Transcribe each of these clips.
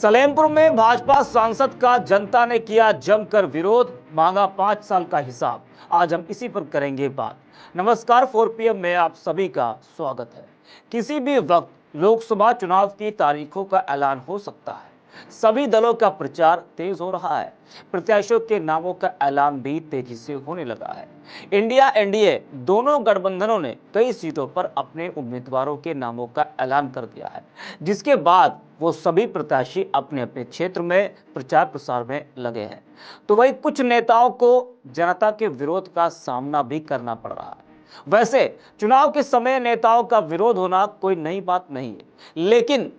सलेमपुर में भाजपा सांसद का जनता ने किया जमकर विरोध, मांगा 5 साल का हिसाब। आज हम इसी पर करेंगे बात। नमस्कार, 4 PM में आप सभी का स्वागत है। किसी भी वक्त लोकसभा चुनाव की तारीखों का ऐलान हो सकता है। सभी दलों का प्रचार तेज हो रहा है। प्रत्याशियों के नामों का ऐलान भी तेजी से होने लगा है। इंडिया एनडीए दोनों गठबंधनों ने कई सीटों पर अपने उम्मीदवारों के नामों का ऐलान कर दिया है, जिसके बाद वो सभी प्रत्याशी अपने अपने क्षेत्र में प्रचार प्रसार में लगे हैं। तो वही कुछ नेताओं को जनता के विरोध का सामना भी करना पड़ रहा है। वैसे चुनाव के समय नेताओं का विरोध होना कोई नई बात नहीं है, लेकिन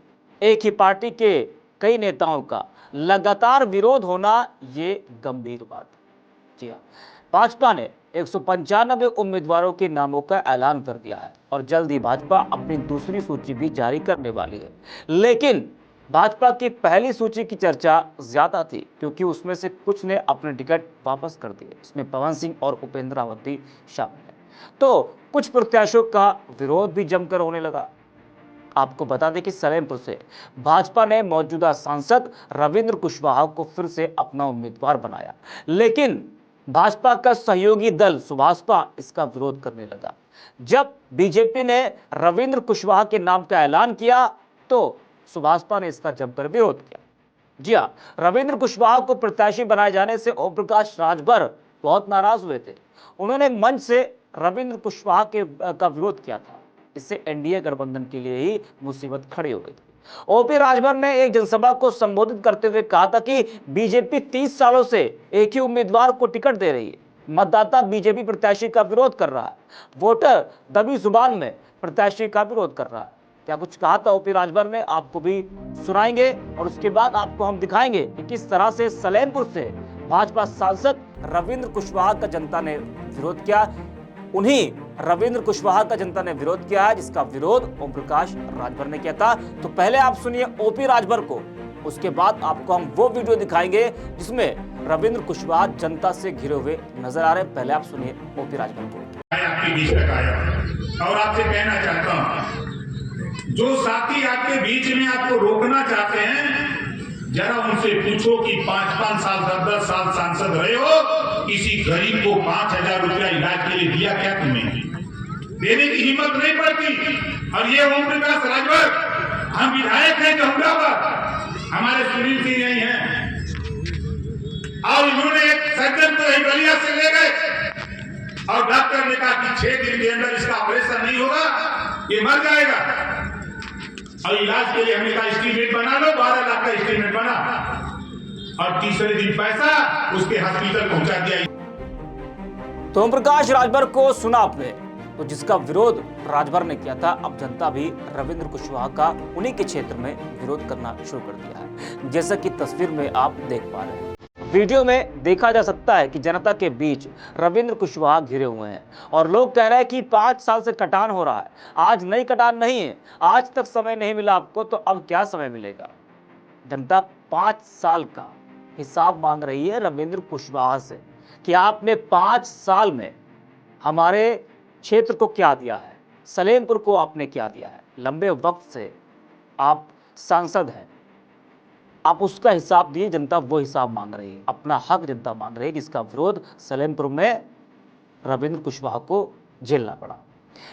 एक ही पार्टी के कई नेताओं का लगातार विरोध होना ये गंभीर बात है। जी हाँ, भाजपा ने 195 उम्मीदवारों के नामों का ऐलान कर दिया है और जल्द ही भाजपा अपनी दूसरी सूची भी जारी करने वाली है। लेकिन भाजपा की पहली सूची की चर्चा ज्यादा थी, क्योंकि उसमें से कुछ ने अपने टिकट वापस कर दिए। इसमें पवन सिंह और उपेंद्र अवस्थी शामिल है। तो कुछ प्रत्याशियों का विरोध भी जमकर होने लगा। आपको बता दें कि सलेमपुर से भाजपा ने मौजूदा सांसद रविंद्र कुशवाहा को फिर से अपना उम्मीदवार बनाया, लेकिन भाजपा का सहयोगी दल सुभाषपा इसका विरोध करने लगा। जब बीजेपी ने रविंद्र कुशवाहा के नाम का ऐलान किया तो सुभाषपा ने इसका जमकर विरोध किया। जी हाँ, रविंद्र कुशवाहा को प्रत्याशी बनाए जाने से ओम प्रकाश राजभर बहुत नाराज हुए थे। उन्होंने मंच से रविंद्र कुशवाहा का विरोध किया था। इससे एनडीए गठबंधन के लिए ही मुसीबत खड़ी हो गई थी। ओपी राजभर ने एक जनसभा को संबोधित करते हुए कहा था कि बीजेपी 30 सालों से एक ही उम्मीदवार को टिकट दे रही है। मतदाता बीजेपी प्रत्याशी का विरोध कर रहा है। वोटर दबी जुबान में प्रत्याशी का विरोध कर रहा है। क्या कुछ कहा था ओपी राजभर ने, आपको भी सुनाएंगे और उसके बाद आपको हम दिखाएंगे कि किस तरह से सलेमपुर से भाजपा सांसद रविंद्र कुशवाहा का जनता ने विरोध किया। उन्हीं रविंद्र कुशवाहा का जनता ने विरोध किया है, जिसका विरोध ओम प्रकाश राजभर ने किया था। तो पहले आप सुनिए ओपी राजभर को, उसके बाद आपको हम वो वीडियो दिखाएंगे जिसमें रविंद्र कुशवाहा जनता से घिरे हुए नजर आ रहे हैं। पहले आप सुनिए ओपी राजभर को। आपके बीच तक आया और आपसे कहना चाहता हूं, जो साथी आपके बीच में आपको रोकना चाहते हैं, जरा उनसे पूछो कि 5-5 साल 10-10 साल सांसद रहे हो, किसी गरीब को 5,000 रुपया इलाज के लिए दिया क्या तुम्हें? देने की हिम्मत नहीं पड़ती। और ये ओम प्रकाश राजभर, हम विधायक हैं जहुराबाद, हमारे सुनील सिंह यही हैं, और इन्होंने एक सर्जन को बलिया से ले गए और डॉक्टर ने कहा कि 6 दिन के अंदर इसका ऑपरेशन नहीं होगा, ये मर जाएगा। और इलाज के लिए हमने कहा एस्टीमेट बना लो, 12 लाख का एस्टीमेट बना, और तीसरे दिन पैसा उसके हॉस्पिटल पहुंचा दिया। तो ओम प्रकाश राजभर को सुना आपने, तो जिसका विरोध राजभर ने किया था, अब जनता भी रविंद्र कुशवाहा का उन्हीं के क्षेत्र में विरोध करना शुरू कर दिया है। जैसा कि तस्वीर में आप देख पा रहे हैं, वीडियो में देखा जा सकता है कि जनता के बीच रविंद्र कुशवाहा घिरे हुए हैं और लोग कह रहे हैं कि 5 साल से कटान हो रहा है। आज नई कटान नहीं है, आज तक समय नहीं मिला आपको, तो अब क्या समय मिलेगा? जनता 5 साल का हिसाब मांग रही है रविंद्र कुशवाहा से कि आपने 5 साल में हमारे क्षेत्र को क्या दिया है, सलेमपुर को आपने क्या दिया है। लंबे वक्त से आप सांसद हैं, आप उसका हिसाब दिए। जनता वो हिसाब मांग रही है, अपना हक जनता मांग रही है, जिसका विरोध सलेमपुर में रविंद्र कुशवाहा को झेलना पड़ा।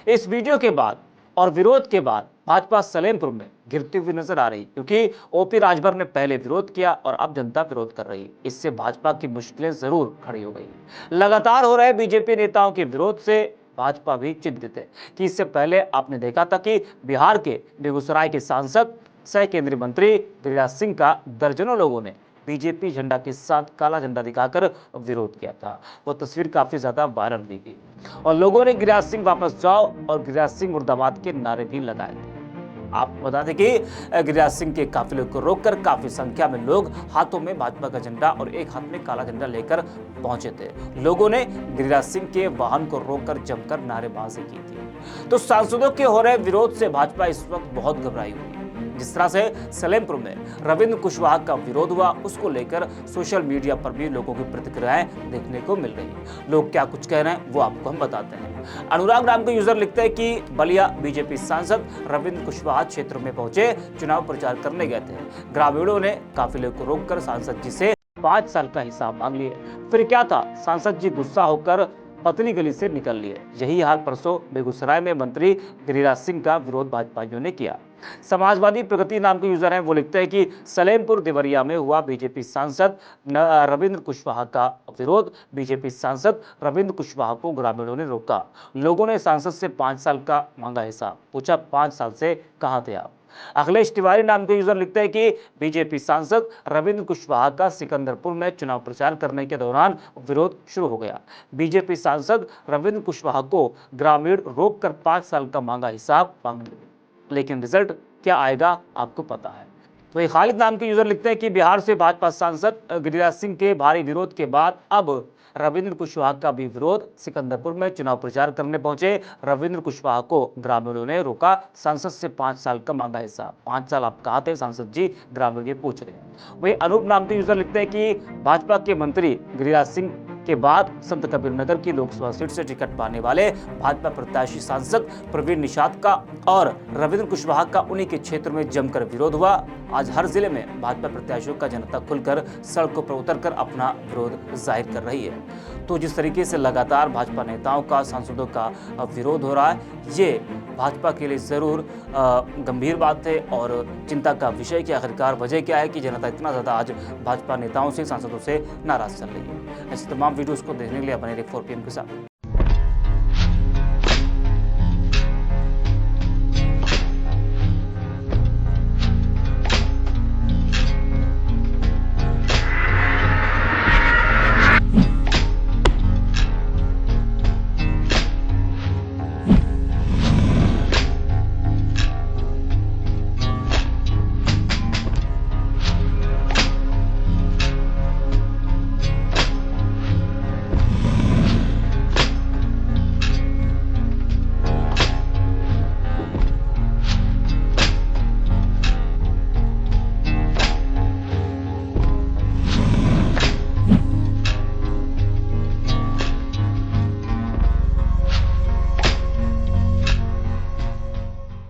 इस वीडियो के बाद और विरोध के बाद भाजपा सलेमपुर में गिरती हुई नजर आ रही, क्योंकि ओपी राजभर ने पहले विरोध किया और अब जनता विरोध कर रही है। इससे भाजपा की मुश्किलें जरूर खड़ी हो गई। लगातार हो रहे बीजेपी नेताओं के विरोध से भाजपा भी चिंतित है कि इससे पहले आपने देखा था कि बिहार के बेगूसराय के सांसद सह केंद्रीय मंत्री गिरिराज सिंह का दर्जनों लोगों ने बीजेपी झंडा के साथ काला झंडा दिखाकर विरोध किया था। वो तस्वीर काफी ज्यादा वायरल हुई थी और लोगों ने गिरिराज सिंह वापस जाओ और गिरिराज सिंह मुर्दाबाद के नारे भी लगाए थे। आपको बता दें कि गिरिराज सिंह के काफिले को रोककर काफी संख्या में लोग हाथों में भाजपा का झंडा और एक हाथ में काला झंडा लेकर पहुंचे थे। लोगों ने गिरिराज सिंह के वाहन को रोककर जमकर नारेबाजी की थी। तो सांसदों के हो रहे विरोध से भाजपा इस वक्त बहुत घबराई हुई है। जिस तरह से सलेमपुर में रविंद्र कुशवाहा का विरोध हुआ, उसको लेकर सोशल मीडिया पर भी लोगों की प्रतिक्रियाएं देखने को मिल रही है। लोग क्या कुछ कह रहे हैं वो आपको हम बताते हैं। अनुराग नाम के यूजर लिखते हैं कि बलिया बीजेपी सांसद रविंद्र कुशवाहा क्षेत्र में पहुंचे, चुनाव प्रचार करने गए थे। ग्रामीणों ने काफिले को रोककर सांसद जी से 5 साल का हिसाब मांग लिए। फिर क्या था, सांसद जी गुस्सा होकर पतली गली से निकल लिए। यही हाल परसों बेगूसराय में मंत्री गिरिराज सिंह का विरोध भाजपाइयों ने किया। समाजवादी प्रगति नाम के यूजर हैं, वो लिखते हैं कि सलेमपुर देवरिया में हुआ बीजेपी सांसद रविंद्र कुशवाहा का विरोध। बीजेपी सांसद रविंद्र कुशवाहा को ग्रामीणों ने रोका। लोगों ने सांसद से 5 साल का मांगा हिसाब, पूछा 5 साल से कहाँ थे आप। अखिलेश तिवारी नाम के यूजर लिखते हैं कि बीजेपी सांसद रविंद्र कुशवाहा का सिकंदरपुर में चुनाव प्रचार करने के दौरान विरोध शुरू हो गया। बीजेपी सांसद रविंद्र कुशवाहा को ग्रामीण रोककर 5 साल का मांगा हिसाब मांग, लेकिन रिजल्ट क्या आएगा आपको पता है। वही खालिद नाम के यूजर लिखते हैं कि बिहार से भाजपा सांसद गिरिराज सिंह के भारी विरोध के बाद अब रविंद्र कुशवाहा का भी विरोध। सिकंदरपुर में चुनाव प्रचार करने पहुंचे रविंद्र कुशवाहा को ग्रामीणों ने रोका। सांसद से 5 साल का मांगा हिसाब। 5 साल आप कहाँ थे सांसद जी, ग्रामीण ये पूछ रहे हैं। वही अनूप नाम के यूजर लिखते हैं कि भाजपा के मंत्री गिरिराज सिंह के बाद संत कबीरनगर की लोकसभा सीट से टिकट पाने वाले भाजपा प्रत्याशी सांसद प्रवीण निषाद का और रविंद्र कुशवाहा का उन्हीं के क्षेत्र में जमकर विरोध हुआ। आज हर जिले में भाजपा प्रत्याशियों का जनता खुलकर सड़कों पर उतरकर अपना विरोध जाहिर कर रही है। तो जिस तरीके से लगातार भाजपा नेताओं का, सांसदों का विरोध हो रहा है, ये भाजपा के लिए जरूर गंभीर बात है और चिंता का विषय कि आखिरकार वजह क्या है कि जनता इतना ज्यादा आज भाजपा नेताओं से, सांसदों से नाराज चल रही है। ऐसे तमाम वीडियोस को देखने के लिए बने रहिए 4PM के साथ।